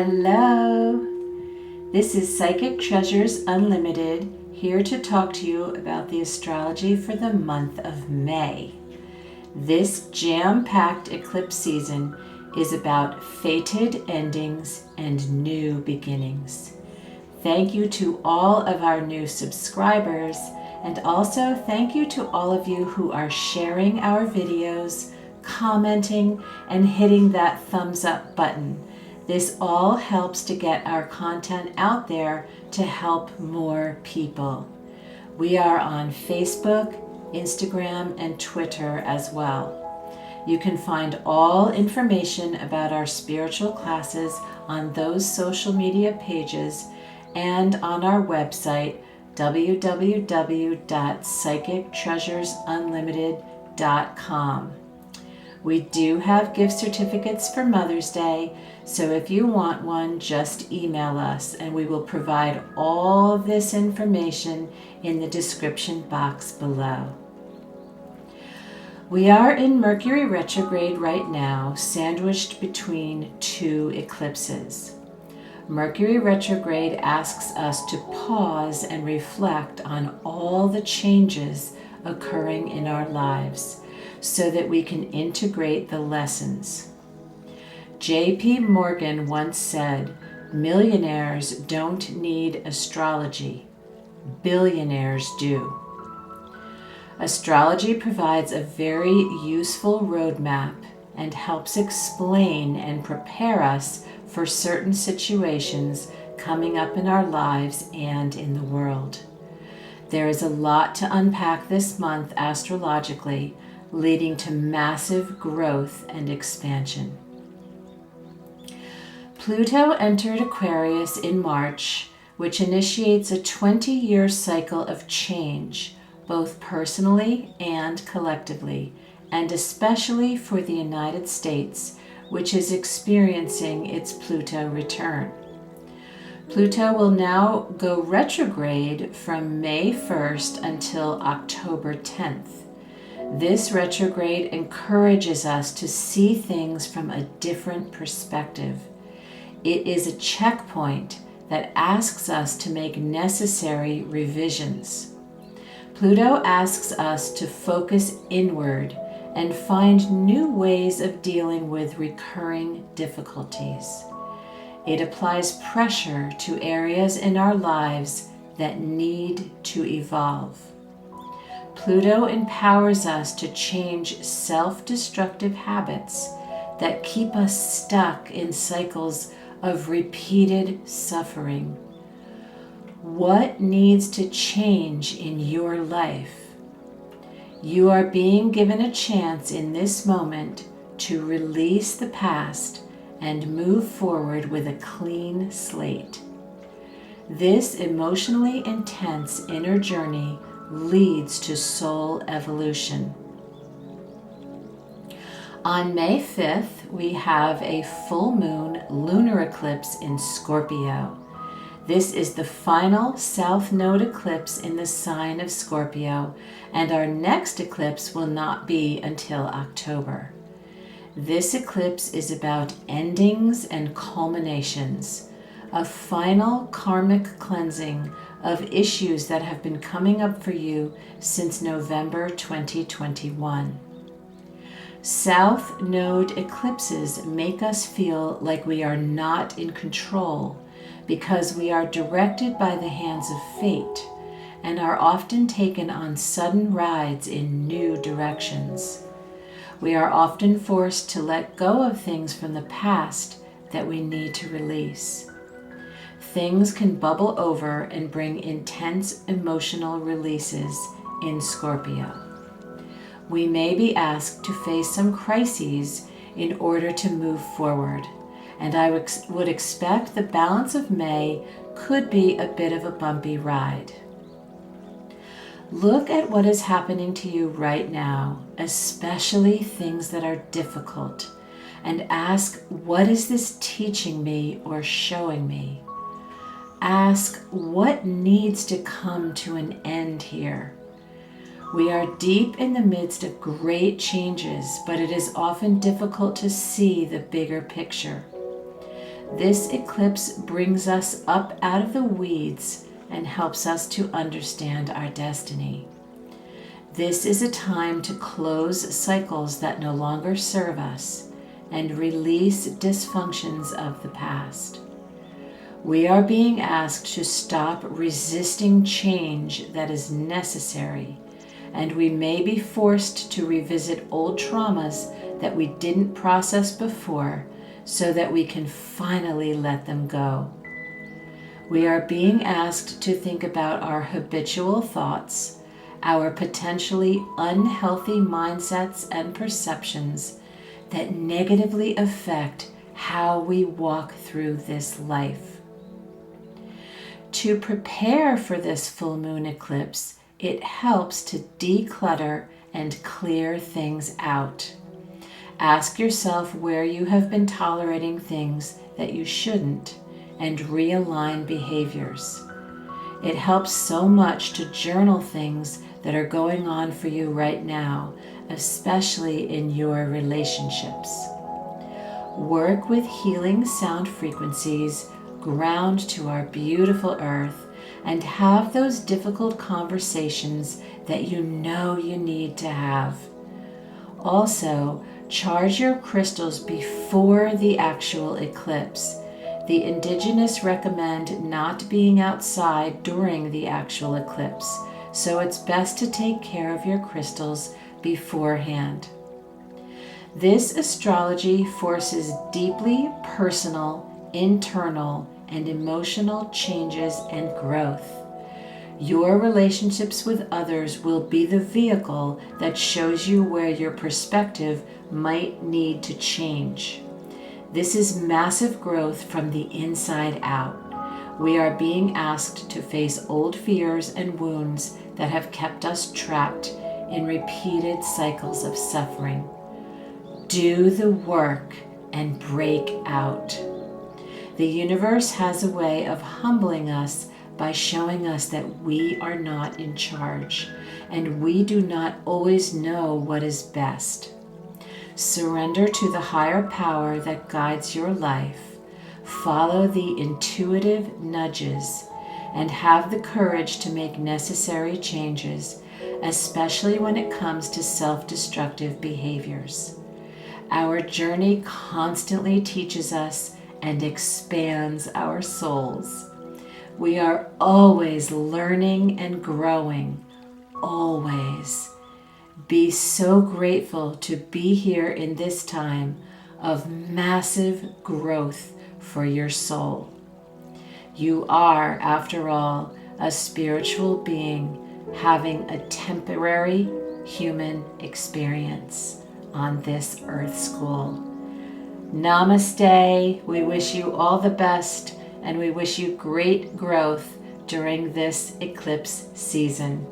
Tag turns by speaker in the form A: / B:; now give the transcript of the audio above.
A: Hello! This is Psychic Treasures Unlimited, here to talk to you about the astrology for the month of May. This jam-packed eclipse season is about fated endings and new beginnings. Thank you to all of our new subscribers, and also thank you to all of you who are sharing our videos, commenting, and hitting that thumbs up button. This all helps to get our content out there to help more people. We are on Facebook, Instagram, and Twitter as well. You can find all information about our spiritual classes on those social media pages and on our website, www.psychictreasuresunlimited.com. We do have gift certificates for Mother's Day, so if you want one, just email us and we will provide all of this information in the description box below. We are in Mercury retrograde right now, sandwiched between two eclipses. Mercury retrograde asks us to pause and reflect on all the changes occurring in our lives, so that we can integrate the lessons. J.P. Morgan once said, "Millionaires don't need astrology, billionaires do." Astrology provides a very useful roadmap and helps explain and prepare us for certain situations coming up in our lives and in the world. There is a lot to unpack this month astrologically, leading to massive growth and expansion. Pluto entered Aquarius in March, which initiates a 20-year cycle of change, both personally and collectively, and especially for the United States, which is experiencing its Pluto return. Pluto will now go retrograde from May 1st until October 10th. This retrograde encourages us to see things from a different perspective. It is a checkpoint that asks us to make necessary revisions. Pluto asks us to focus inward and find new ways of dealing with recurring difficulties. It applies pressure to areas in our lives that need to evolve. Pluto empowers us to change self-destructive habits that keep us stuck in cycles of repeated suffering. What needs to change in your life? You are being given a chance in this moment to release the past and move forward with a clean slate. This emotionally intense inner journey leads to soul evolution. On May 5th, we have a full moon lunar eclipse in Scorpio. This is the final south node eclipse in the sign of Scorpio, and our next eclipse will not be until October. This eclipse is about endings and culminations, a final karmic cleansing of issues that have been coming up for you since November 2021. South node eclipses make us feel like we are not in control because we are directed by the hands of fate and are often taken on sudden rides in new directions. We are often forced to let go of things from the past that we need to release. Things can bubble over and bring intense emotional releases in Scorpio. We may be asked to face some crises in order to move forward, and I would expect the balance of May could be a bit of a bumpy ride. Look at what is happening to you right now, especially things that are difficult, and ask, what is this teaching me or showing me? Ask, what needs to come to an end here? We are deep in the midst of great changes, but it is often difficult to see the bigger picture. This eclipse brings us up out of the weeds and helps us to understand our destiny. This is a time to close cycles that no longer serve us and release dysfunctions of the past. We are being asked to stop resisting change that is necessary, and we may be forced to revisit old traumas that we didn't process before so that we can finally let them go. We are being asked to think about our habitual thoughts, our potentially unhealthy mindsets and perceptions that negatively affect how we walk through this life. To prepare for this full moon eclipse, it helps to declutter and clear things out. Ask yourself where you have been tolerating things that you shouldn't and realign behaviors. It helps so much to journal things that are going on for you right now, especially in your relationships. Work with healing sound frequencies, ground to our beautiful earth, and have those difficult conversations that you know you need to have. Also, charge your crystals before the actual eclipse. The indigenous recommend not being outside during the actual eclipse, so it's best to take care of your crystals beforehand. This astrology forces deeply personal, internal, and emotional changes and growth. Your relationships with others will be the vehicle that shows you where your perspective might need to change. This is massive growth from the inside out. We are being asked to face old fears and wounds that have kept us trapped in repeated cycles of suffering. Do the work and break out. The universe has a way of humbling us by showing us that we are not in charge and we do not always know what is best. Surrender to the higher power that guides your life. Follow the intuitive nudges and have the courage to make necessary changes, especially when it comes to self-destructive behaviors. Our journey constantly teaches us and expands our souls. We are always learning and growing, always. Be so grateful to be here in this time of massive growth for your soul. You are, after all, a spiritual being having a temporary human experience on this earth school. Namaste. We wish you all the best and we wish you great growth during this eclipse season.